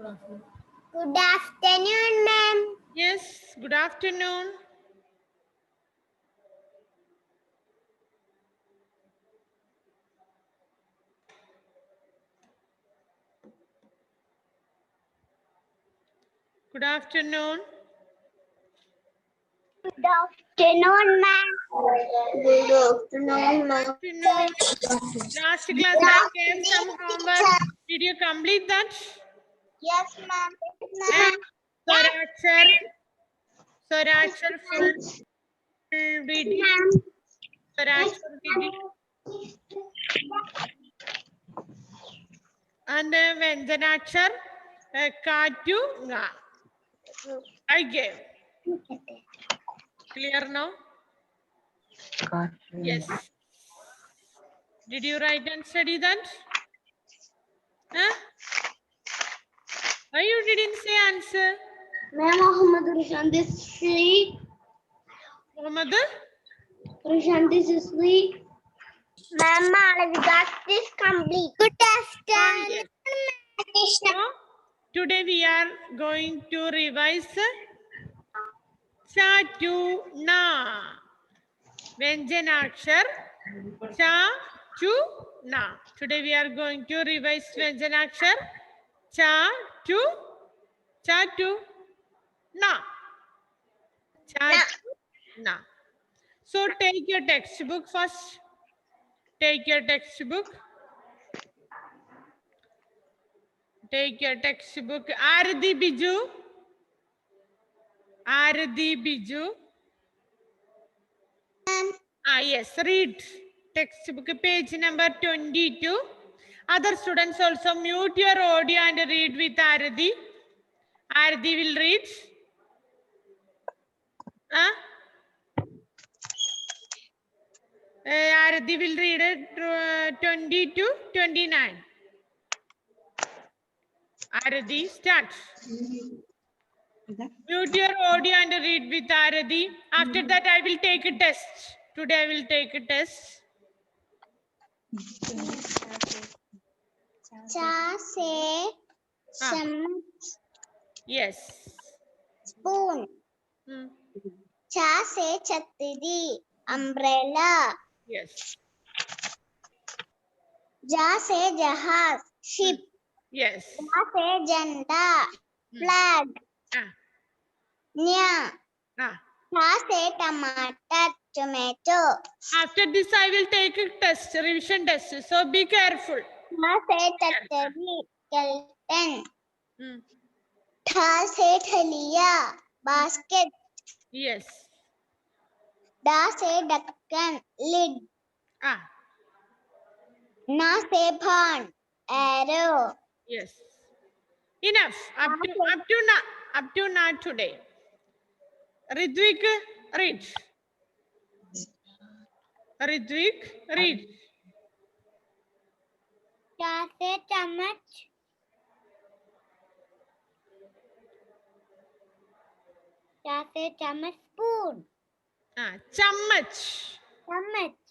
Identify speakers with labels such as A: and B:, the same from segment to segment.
A: Good afternoon, ma'am.
B: Yes, good afternoon. Good afternoon.
A: Good afternoon, ma'am. Good afternoon, ma'am.
B: Afternoon. Last class I gave some homework. Did you complete that?
A: Yes, ma'am.
B: And Swarachar full reading. Swarachar reading. And Vyanjanachar, Katu, Nga. I gave. Clear now? Yes. Did you write and study that? Huh? Why you didn't say answer?
A: Ma'am, Muhammad Rishan, this sleep.
B: Muhammad?
A: Rishan, this is sleep. Ma'am, we got this complete. Good afternoon,
B: Yes. So, today we are going to revise Cha to Na. Vyanjanakshar Cha to Na. Today we are going to revise Vyanjanakshar Cha to Na. Cha to Na. So take your textbook first. Take your textbook. Take your textbook. Aradi Biju. Aradi Biju. Yes, read textbook page number 22. Other students also mute your audio and read with Aradi. Aradi will read. Aradi will read it 20 to 29. Aradi, start. Mute your audio and read with Aradi. After that, I will take a test. Today, I will take a test.
A: Cha se chammach.
B: Yes.
A: Spoon. Cha se chhatri. Umbrella.
B: Yes.
A: Ja se jahaz. Ship.
B: Yes.
A: Ja se janda. Flag. Nya. Ja se tomato. Tomato.
B: After this, I will take a test, revision test. So be careful.
A: Ja se chatri. Skeleton. Tha se thaliya. Basket.
B: Yes.
A: Da se dakkan. Lid. Na se pond. Arrow.
B: Yes. Enough. Up to now today. Ridvik, read. Ridvik, read.
A: Cha se chammach. Cha se chammach. Spoon.
B: Chammach.
A: Chammach.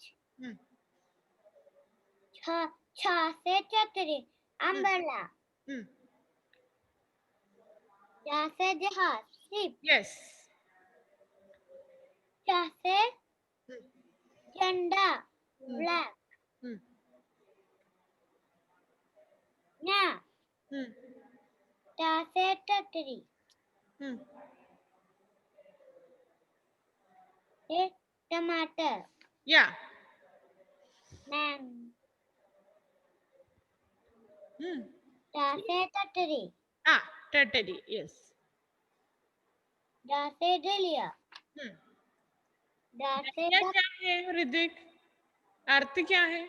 A: Cha se chhatri. Umbrella. Ja se jahaz. Ship.
B: Yes.
A: Cha se janda. Flag. Nya. Cha se chhatri. Tomato.
B: Yeah.
A: Man. Ja se chhatri.
B: Tatari. Yes.
A: Ja se dalia. Ja se
B: क्या है ऋतिक? अर्थ क्या है?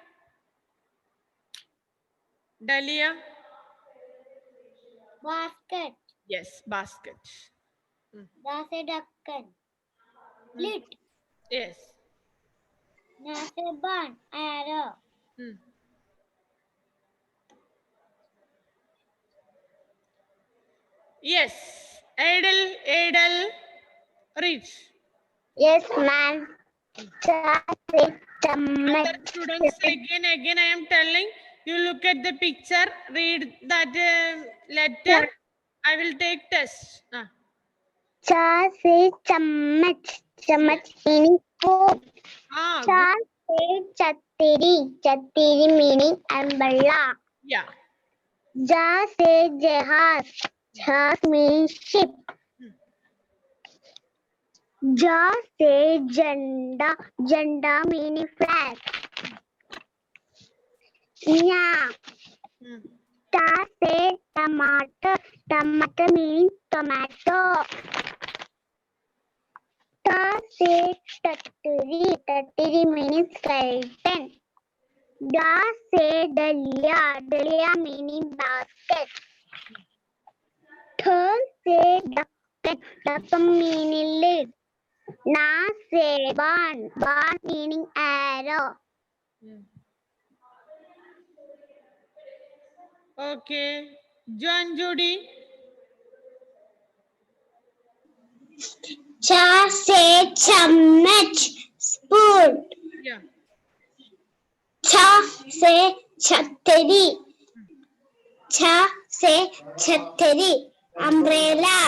B: डलिया.
A: basket.
B: Yes, basket.
A: Ja se dakkan. Lid.
B: Yes.
A: Na se barn. Arrow.
B: Yes. Adel, read.
A: Yes, ma'am.
B: Other students, again, I am telling you, look at the picture, read that letter I will take test.
A: Cha se chammach. Chammach meaning spoon.
B: Good.
A: Cha se chattiri. Chattiri meaning umbrella.
B: Yeah.
A: Ja se jahaz. Jahaz meaning ship. Ja se janda. Janda meaning flag. Nya. Ta se tomato. Tomato meaning tomato. Ta se tattari. Tattari meaning skeleton. Da se dalia. Dalia meaning basket. Th se ducket. Duck meaning lid. Na se barn. Barn meaning arrow.
B: Okay. John Judy.
A: Cha se chammach. Spoon.
B: Yeah.
A: Cha se chattari. Cha se chattari. Umbrella.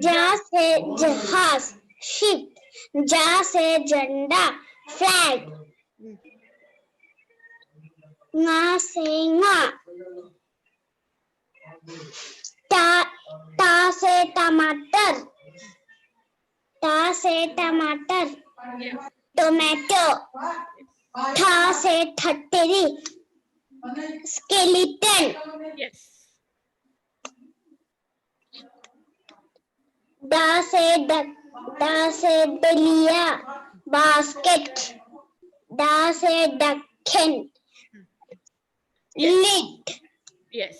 A: Ja se jahaz. Ship. Ja se janda. Flag. Nga se nga. Ta se tomato. Ta se tomato.
B: Yeah.
A: Tomato. Tha se thatri. Skeleton.
B: Yes.
A: Da se duck. Da se dalia. Basket. Da se ducken. Lid.
B: Yes.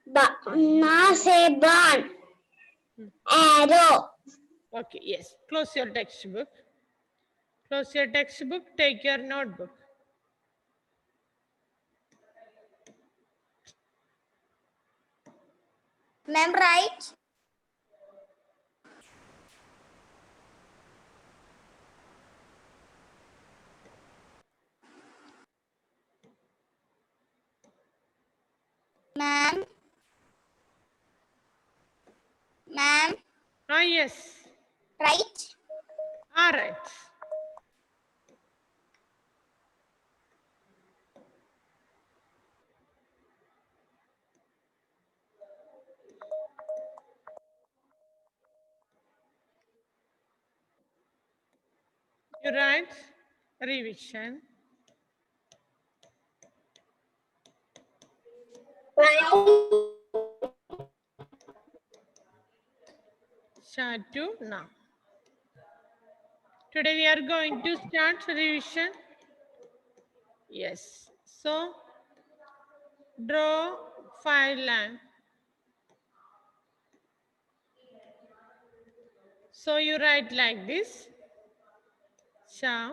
A: Na se barn. Arrow.
B: Okay. Yes. Close your textbook. Close your textbook. Take your notebook.
A: Ma'am, right? Ma'am. Ma'am,
B: Yes.
A: right?
B: All right. You write revision. Start to now. Today we are going to start revision. Yes. So draw 5 line. So you write like this. Sha.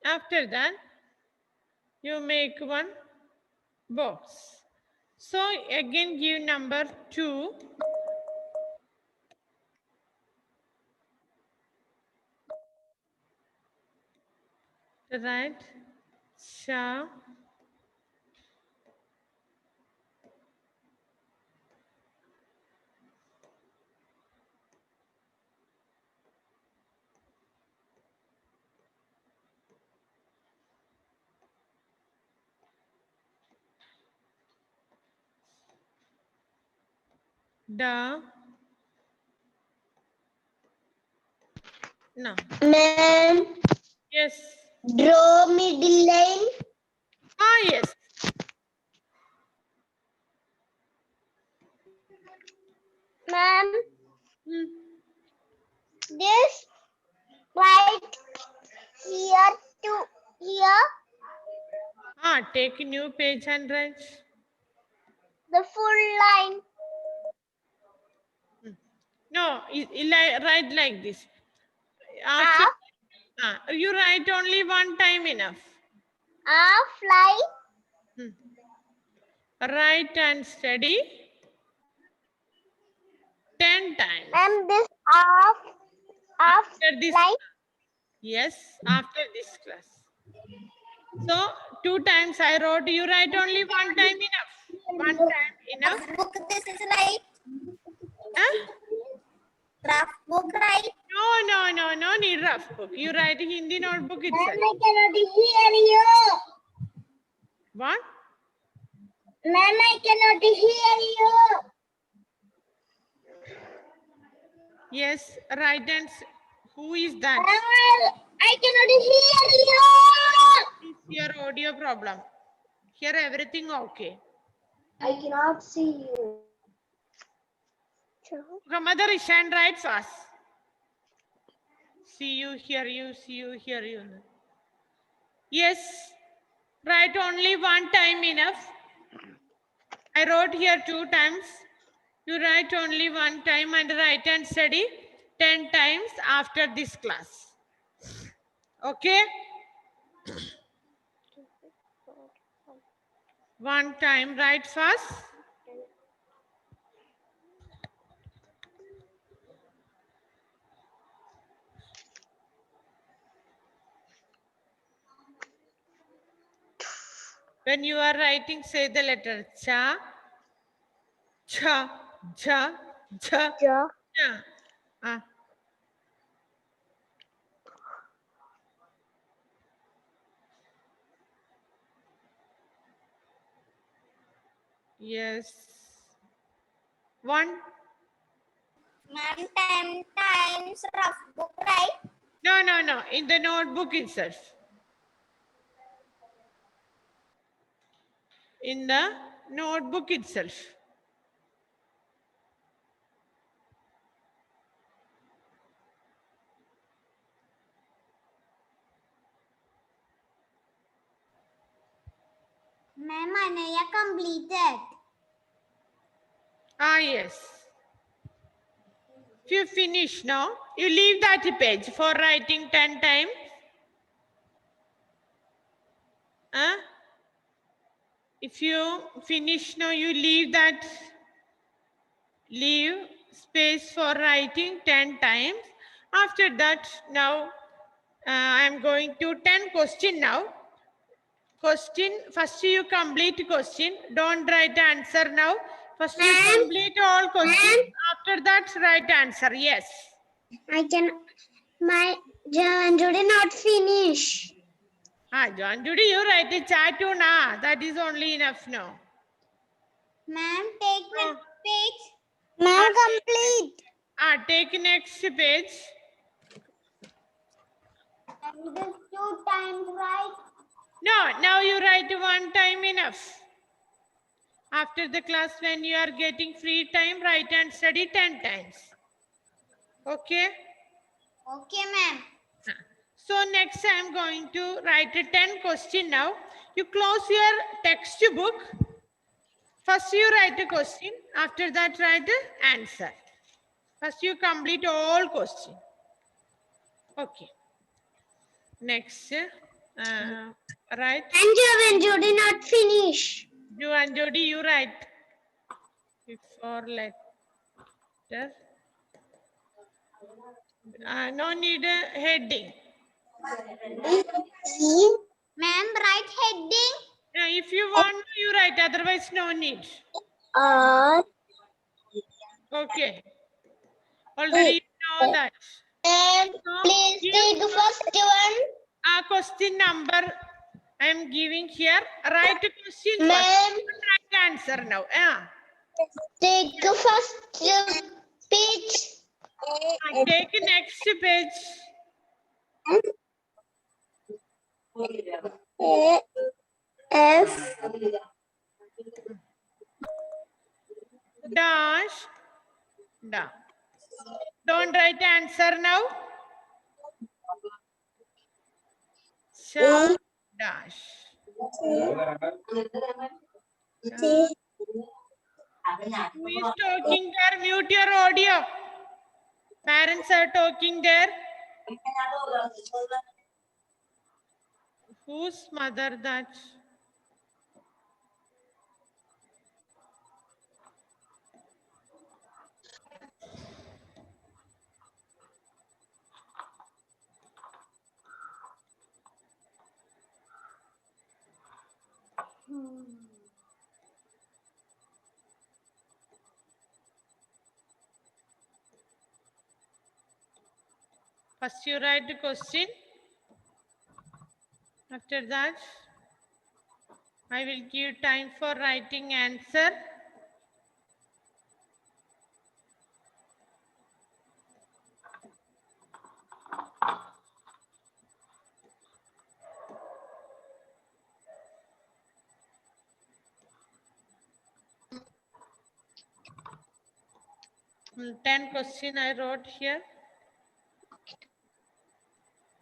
B: After that, you make one box. So again give number 2. Right. Sha. Da. No.
A: Ma'am,
B: Yes.
A: draw middle line.
B: Yes.
A: Ma'am, this right here to here,
B: Take a new page and write.
A: the full line.
B: No, write like this. After, you write only one time enough.
A: Fly.
B: Write and study 10 times.
A: Ma'am, this
B: After this,
A: fly.
B: yes, after this class. So 2 times I wrote. You write only one time enough. One time enough.
A: Book, this is right.
B: Huh?
A: Rough book, right?
B: No need rough book. You write Hindi notebook itself.
A: Ma'am, I cannot hear you.
B: What?
A: Ma'am, I cannot hear you.
B: Yes, write and who is that?
A: I cannot hear you.
B: It's your audio problem. Here everything okay.
A: I cannot see you.
B: Mother Ishan, write fast. See you, hear you, see you, hear you. Yes, write only one time enough. I wrote here 2 times. You write only one time and write and study 10 times after this class. Okay? One time, write fast. When you are writing, say the letter cha, cha, ja, ja,
A: Ja.
B: ja. Yes. One.
A: Ma'am, 10 times rough book, right?
B: No. In the notebook itself. In the notebook itself.
A: Ma'am, Anaya completed.
B: Yes. If you finish now, you leave that page for writing 10 times. If you finish now, you leave space for writing 10 times. After that, now I am going to 10 question now. Question, first you complete question. Don't write answer now. First you complete all questions. After that, write answer. Yes.
A: My John did not finish.
B: John Judy, you write a chat too na. That is only enough now.
A: Ma'am, take next page. Ma'am, complete.
B: Take next page.
A: And this 2 times, right?
B: No, now you write one time enough. After the class, when you are getting free time, write and study 10 times. Okay?
A: Okay, ma'am.
B: So next I am going to write a 10 question now. You close your textbook. First you write a question. After that write the answer. First you complete all question. Okay. Next, write.
A: And did not finish.
B: You and Jody, you write. Before letter. No need a heading.
A: Ma'am, write heading.
B: If you want, you write. Otherwise, no need. Okay. Already you know that.
A: Please take the first one.
B: Question number I am giving here. Write a question
A: Ma'am.
B: first. Write answer now.
A: Take the first page.
B: Take next page.
A: F.
B: Dash. Da. Don't write answer now. Cha, dash. Who is talking there? Mute your audio. Parents are talking there. Whose mother that? First you write the question. After that, I will give time for writing answer. Mm, 10 question I wrote here.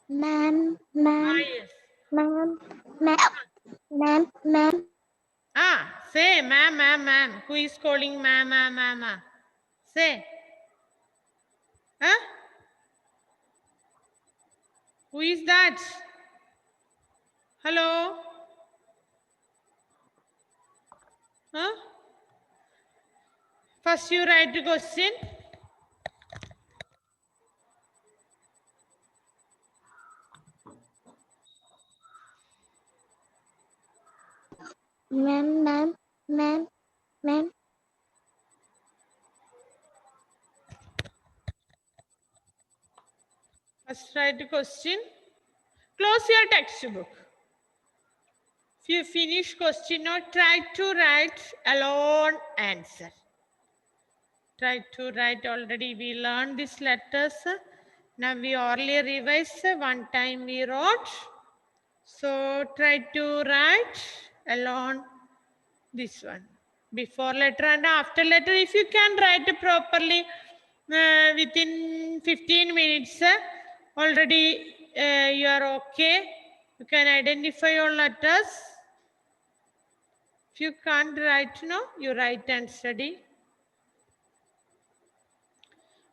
A: Ma'am,
B: Ah,
A: ma'am,
B: yes.
A: ma'am, ma'am, ma'am.
B: Ah, say ma'am, ma'am, ma'am. Who is calling ma'am, ma'am, ma'am, ma'am? Say. Huh? Who is that? Hello? Huh? First you write the question.
A: Ma'am, ma'am, ma'am, ma'am.
B: First write the question. Close your textbook. If you finish question now, try to write alone answer. Try to write already. We learned these letters. Now we orally revise. One time we wrote. So try to write alone this one. Before letter and after letter. If you can write properly within 15 minutes, already you are okay. You can identify your letters. If you can't write, no, you write and study.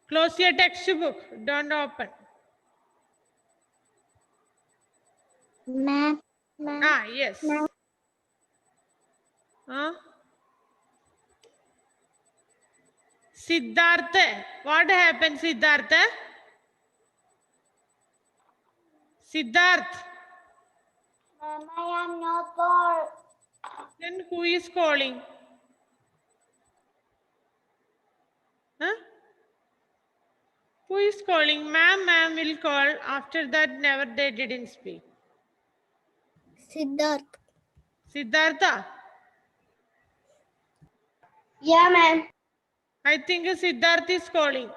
B: Close your textbook. Don't open.
A: Ma'am, ma'am,
B: Ah, yes.
A: ma'am.
B: Huh? Siddhartha. What happened, Siddhartha? Siddharth.
A: Ma'am, I am not called.
B: Then who is calling? Huh? Who is calling? Ma'am, ma'am will call. After that, never they didn't speak.
A: Siddharth.
B: Siddhartha.
A: Yeah, ma'am.
B: I think Siddharth is calling.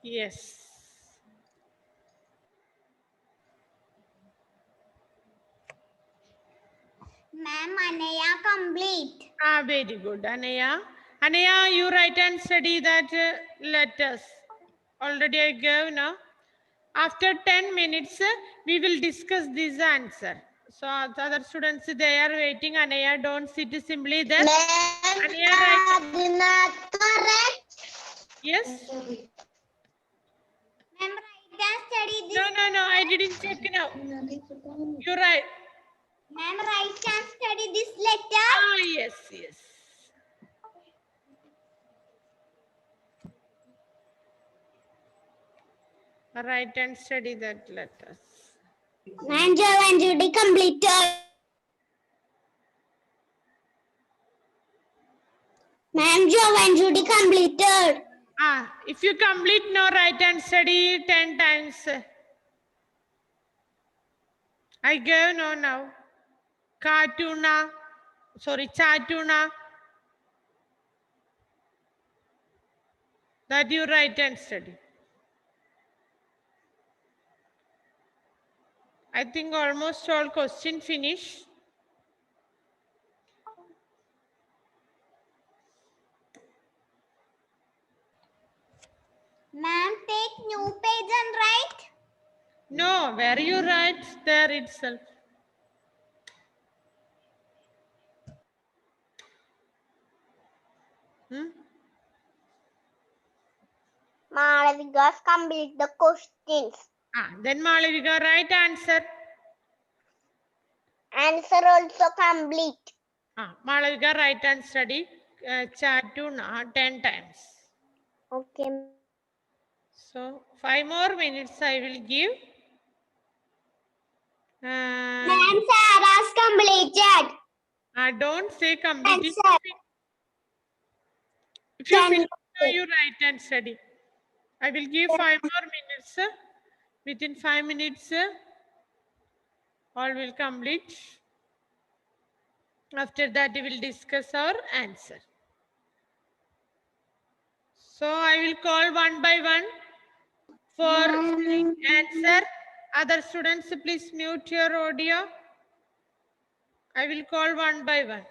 B: Yes.
A: Ma'am, Anaya complete.
B: Ah, very good, Anaya. Anaya, you write and study that letters. Already I gave now. After 10 minutes, we will discuss this answer. So the other students, they are waiting. Anaya, don't sit simply there.
A: Ma'am,
B: Anaya, write.
A: not correct.
B: Yes?
A: Ma'am, write and study
B: No,
A: this.
B: no, no, I didn't check now. You write.
A: Ma'am, write and study this letter.
B: Ah, yes, yes. Write and study that letters.
A: Ma'am, Joe and Judy completed. Ma'am, Joe and Judy completed.
B: Ah, if you complete now, write and study 10 times. I gave no now. Cartoona. Sorry, chatuna. That you write and study. I think almost all question finish. No, where you write there itself.
A: Malavika complete the questions.
B: Then Malavika, right answer.
A: Answer also complete.
B: Malavika, write and study. Chat to 10 times.
A: Okay.
B: So 5 more minutes I will give.
A: Ma'am, Sarah's completed.
B: Don't say complete.
A: Answer.
B: If you
A: Can
B: finish, you write and study. I will give 5 more minutes. Within 5 minutes, all will complete. After that, we will discuss our answer. So I will call one by one for answer. Other students, please mute your audio. I will call one by one.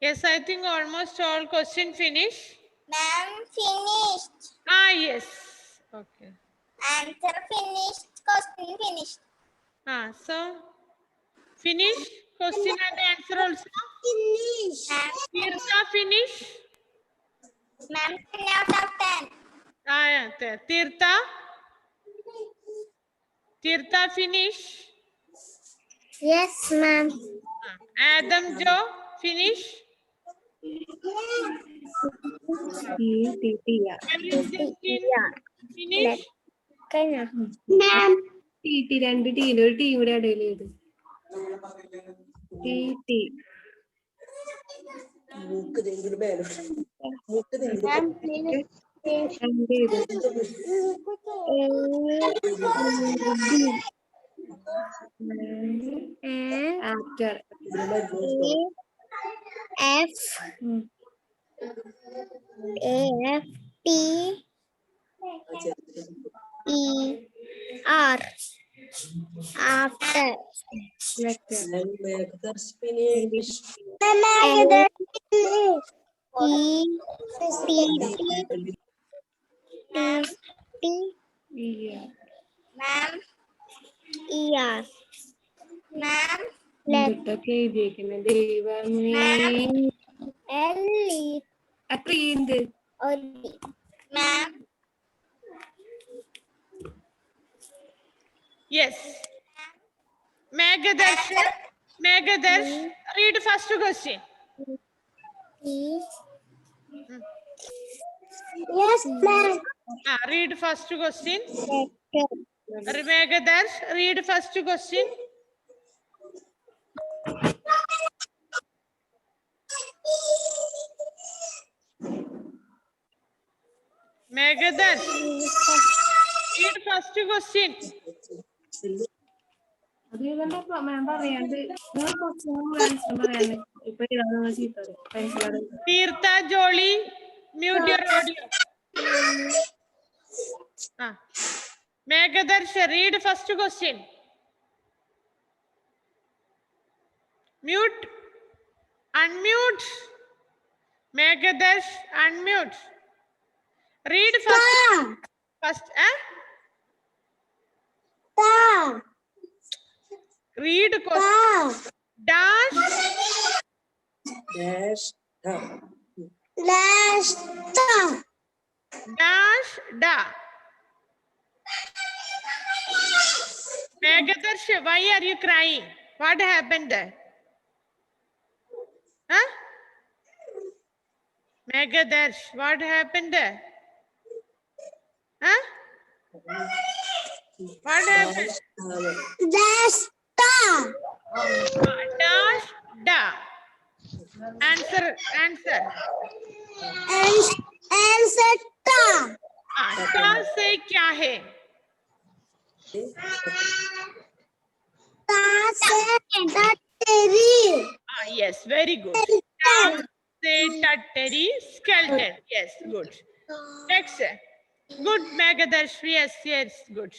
B: Yes, I think almost all question finished.
A: Ma'am, finished.
B: Yes. Okay.
A: Answer finished. Question finished.
B: So finish question and answer also.
A: Finish.
B: Tirtha finish.
A: Ma'am, 10 out of 10.
B: Yeah. Tirtha finish.
A: Yes, ma'am.
B: Adam Joe finish. Finish.
A: Ma'am.
C: രണ്ട് team ഒരു ടീമിന്റെ ഇടയിൽ ഇത്
A: Ma'am, finish.
C: After
A: F A F T E R after Ma'am, ER. Ma'am,
C: എന്തൊക്കെ എഴുതിയേക്കുന്നത് ദൈവമേ
A: L-E.
C: അത്ര എന്ത്
A: Ma'am,
B: Yes. Megadarsh, read first question.
A: yes, ma'am.
B: Read first question. Megadarsh, read first question. Megadarsh, read first question.
C: അത് ഇവന്റെ മാം പറയാണ്ട് answer പറയാണ്ട് ഇപ്പൊ ഇതാണ് ചീത്ത മനസ്സിലാതെ
B: Tirtha Jolly, mute your audio. Megadarsh, read first question. Mute. Unmute. Megadarsh, unmute. Read first. Read question. Dash. Da. Megadarsh, why are you crying? What happened there? Megadarsh, what happened there? What happened? Dash Da. Answer.
A: Answer ta.
B: Ta से क्या है?
A: Ta se tatteri.
B: Yes, very good. Ta से tatteri, skeleton. Yes, good. Next. Good, Megadarsh. Yes, yes, good.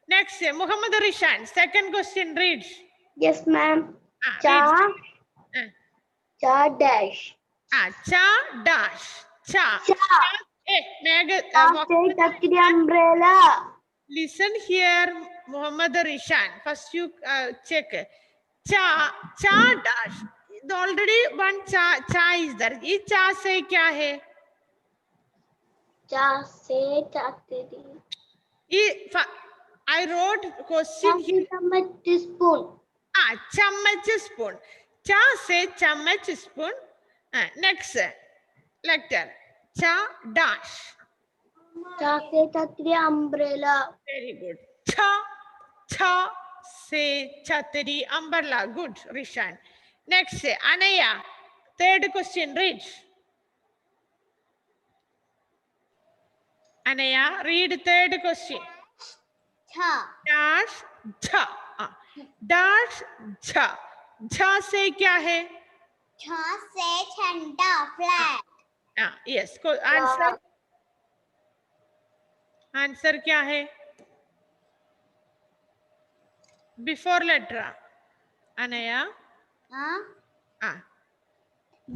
B: Next, Muhammad Rishan. Second question, read.
A: Yes, ma'am.
B: Read.
A: Cha dash.
B: Cha dash. Cha.
A: Cha.
B: Muhammad,
A: Tatteri umbrella.
B: listen here, Muhammad Rishan. First you check. Cha dash. Already one cha is there. This cha से क्या है?
A: Cha se tatteri.
B: I wrote question here.
A: Teaspoon.
B: Chammach spoon. Cha से chammach spoon. Next letter. Cha dash.
A: Cha se tatteri umbrella.
B: Very good. Cha से छतरी umbrella. Good, Rishan. Next, Anaya. Third question, read. Anaya, read third question.
A: Cha.
B: Dash, cha. Dash, cha. Cha से क्या है?
A: Cha se झंडा flag.
B: Yes. Answer. Answer क्या है? Before letter. Anaya.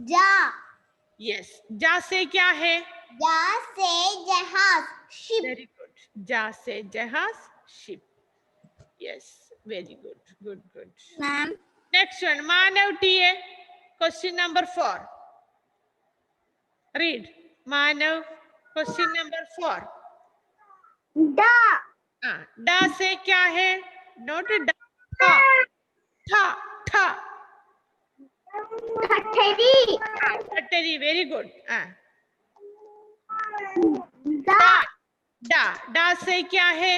A: Ja.
B: Yes. Ja से क्या है?
A: Ja se जहाज ship.
B: Very good. Ja से जहाज ship. Yes. Very good. Good.
A: Ma'am.
B: Next one. Manav TA. Question number 4. Read. Manav. Question number 4.
A: Da.
B: Da से क्या है? Not da. Tha. Tatteri. Very good. Da से क्या है?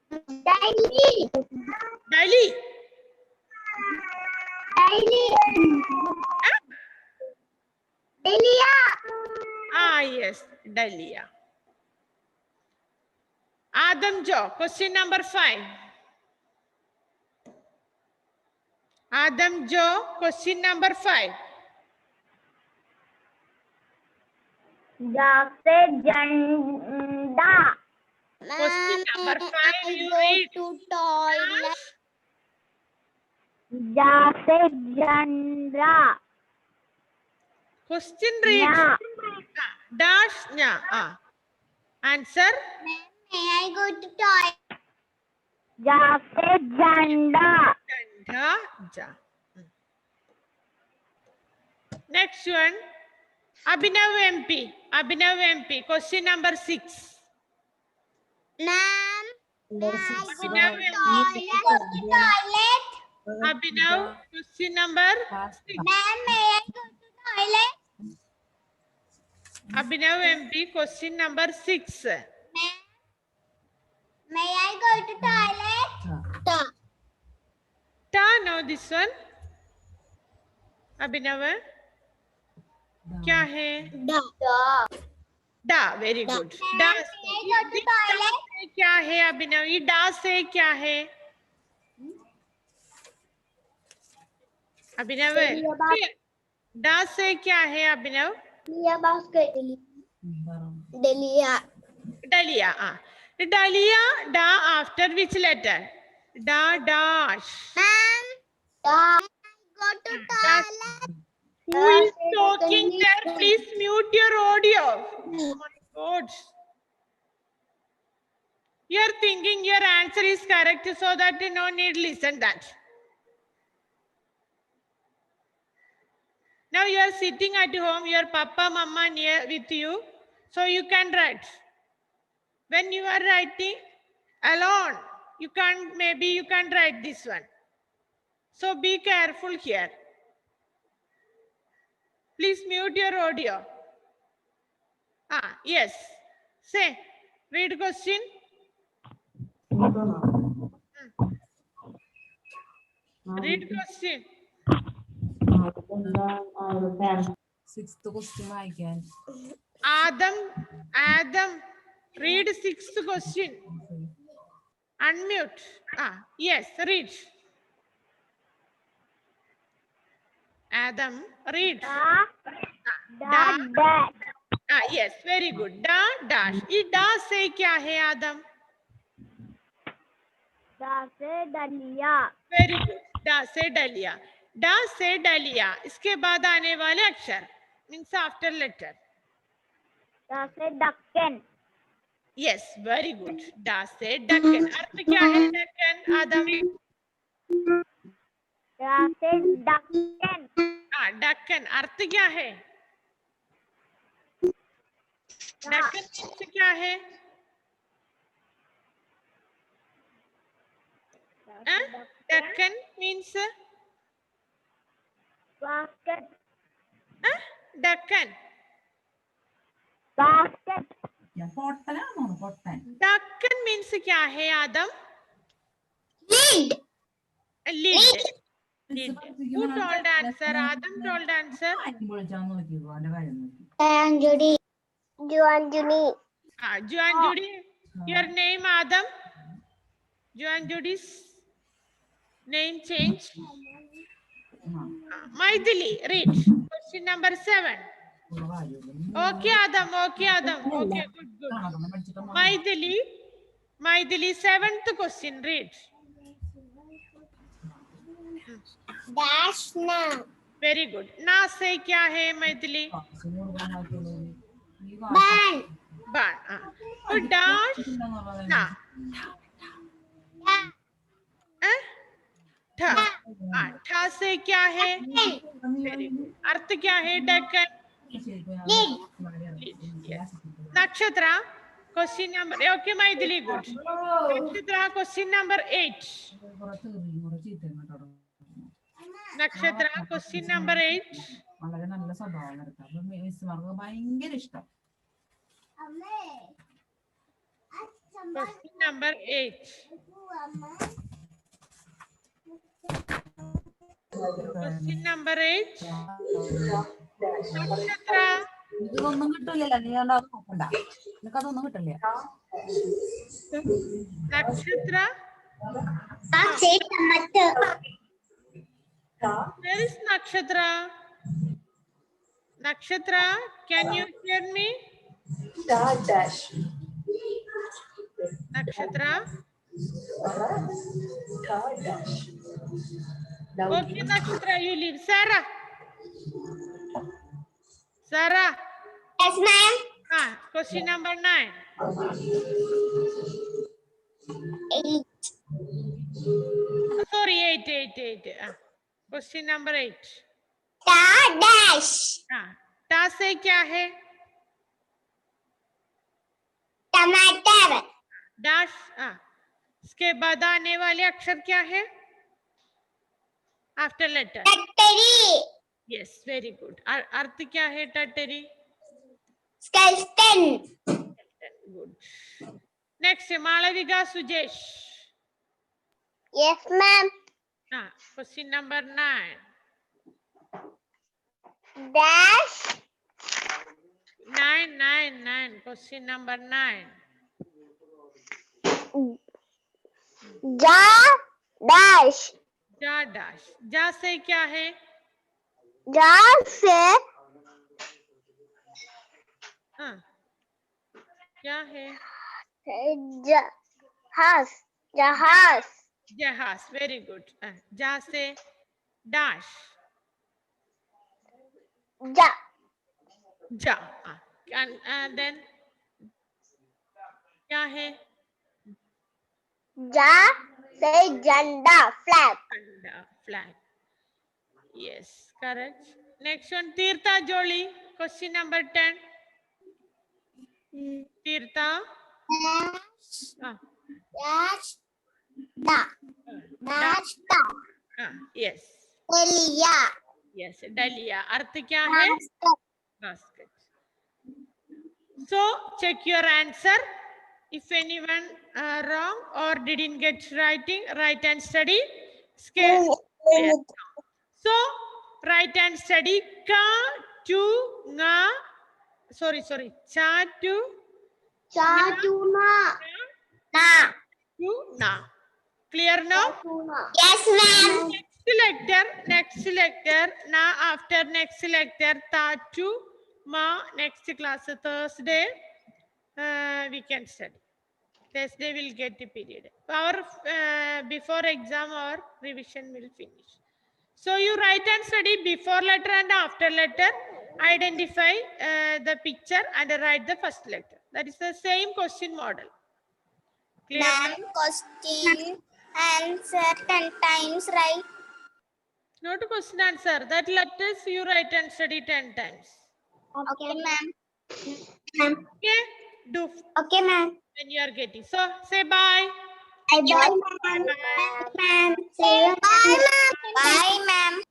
A: Daily.
B: Daily.
A: Delia.
B: Yes. Dahlia. Adam Jo. Question number 5. Adam Jo. Question number 5.
A: Ja se झंडा.
B: Question number 5. You read.
A: To toilet. Ja se झंडा.
B: Question read. Dash. Answer.
A: May I go to toilet? Ja se झंडा.
B: Ja. Next one. Abhinav MP. Question number 6.
A: Ma'am.
B: Abhinav
A: Toilet.
B: Abhinav. Question number 6.
A: Ma'am, may I go to toilet?
B: Abhinav MP. Question number 6.
A: Ma'am, may I go to toilet?
B: No, this one. Abhinav. क्या है? Da. Very good. Da.
A: May I go to toilet?
B: क्या है अभिनव? ये da से क्या है? अभिनव da से क्या है अभिनव?
A: Delia basket. Delia.
B: Dahlia. Dahlia. Da after which letter? Da dash.
A: Ma'am, go to toilet.
B: Who is talking there? Please mute your audio. Oh my God. You are thinking your answer is correct, so that you no need listen that. Now you are sitting at home, your papa, mama near with you, so you can write. When you are writing alone, maybe you can't write this one. So be careful here. Please mute your audio. Yes. Say, read question. Read question.
C: Sixth question വായിക്കാൻ.
B: Adam, read 6th question. Unmute. Yes, read. Adam, read. Yes, very good. Da dash. ये da से क्या है आदम?
A: Da से दलिया.
B: Very good. Da से डलिया. Da से डलिया. इसके बाद आने वाले अक्षर means after letter.
A: Da से Deccan.
B: Yes, very good. Da से डक्कन. अर्थ क्या है डक्कन आदम?
A: Da से डक्कन.
B: डक्कन अर्थ क्या है? डक्कन मीन्स क्या है? Deccan means
A: basket.
B: Deccan.
A: Basket.
B: Deccan means क्या है आदम?
A: Lead.
B: Lead. Who told answer? Adam told answer.
A: Juanjuni.
B: Juanjudi. Your name Adam? Juanjudi's name change. Maithili, read. Question number 7. Okay, Adam. Okay, good. Maithili, 7th question, read.
A: Dash na.
B: Very good. ना से क्या है Maithili?
A: Ban.
B: बाण. तो dash ना. ठा. ठा से क्या है? Very good. अर्थ क्या है डक्कन? नक्षत्र. Question number. Okay, Maithili, good. नक्षत्र. Question number 8. നക്ഷത്ര ക്വസ്റ്റ്യൻ നമ്പർ 8.
C: വളരെ നല്ല സ്വഭാവം മിസ്സുമാർക്ക് ഭയങ്കര ഇഷ്ടം.
B: Question number 8. Question number 8. നക്ഷത്ര.
C: ഇതൊന്നും കിട്ടില്ലല്ലോ, നീ അത് നോക്കണ്ട, നിനക്കതൊന്നും കിട്ടില്ല.
B: നക്ഷത്ര. Where is Nakshatra? Nakshatra, can you hear me?
D: Dash.
B: Nakshatra.
D: Dash.
B: Okay, Nakshatra, you leave. Sarah. Sarah.
A: Yes, ma'am.
B: Question number 9.
A: 8.
B: Sorry, 8. Question number 8.
A: Ta dash.
B: टा से क्या है?
A: टमाटर.
B: डैश. इसके बाद आने वाले अक्षर क्या है? After letter.
A: टटरी.
B: Yes, very good. अर्थ क्या है टटरी?
A: Skeleton.
B: Good. Next, Malavika Sujesh.
A: Yes, ma'am.
B: Question number 9.
A: Dash.
B: 9. Question number 9.
A: Ja dash.
B: जा dash. जा से क्या है?
A: Ja से
B: क्या है?
A: जहाज. जहाज.
B: जहाज. Very good. जा से dash.
A: Ja.
B: जा. then क्या है?
A: Ja से झंडा. Flag.
B: Flag. Yes, correct. Next one, Tirtha Jolly. Question number 10. Tirtha.
A: Dash. Da. Dash. Da.
B: Yes.
A: Dalia.
B: Yes, Dalia. अर्थ क्या है? Basket. So check your answer. If anyone wrong or didn't get writing, write and study. So write and study. Ka to nga. Sorry. Cha to
A: Chatuna. Na.
B: to na. Clear now?
A: Yes, ma'am.
B: Next lecture. Na after next lecture. Ta to ma. Next class Thursday. We can study. Thursday we'll get the period. Our before exam or revision will finish. So you write and study before letter and after letter. Identify the picture and write the first letter. That is the same question model. Clear?
A: Ma'am, question answer 10 times, right?
B: Not a question answer. That letters you write and study 10 times.
A: Okay, ma'am.
B: Okay? Do
A: Okay, ma'am.
B: when you are getting. So say bye.
A: Bye, ma'am. Bye, ma'am. See you. Bye, ma'am. Bye, ma'am.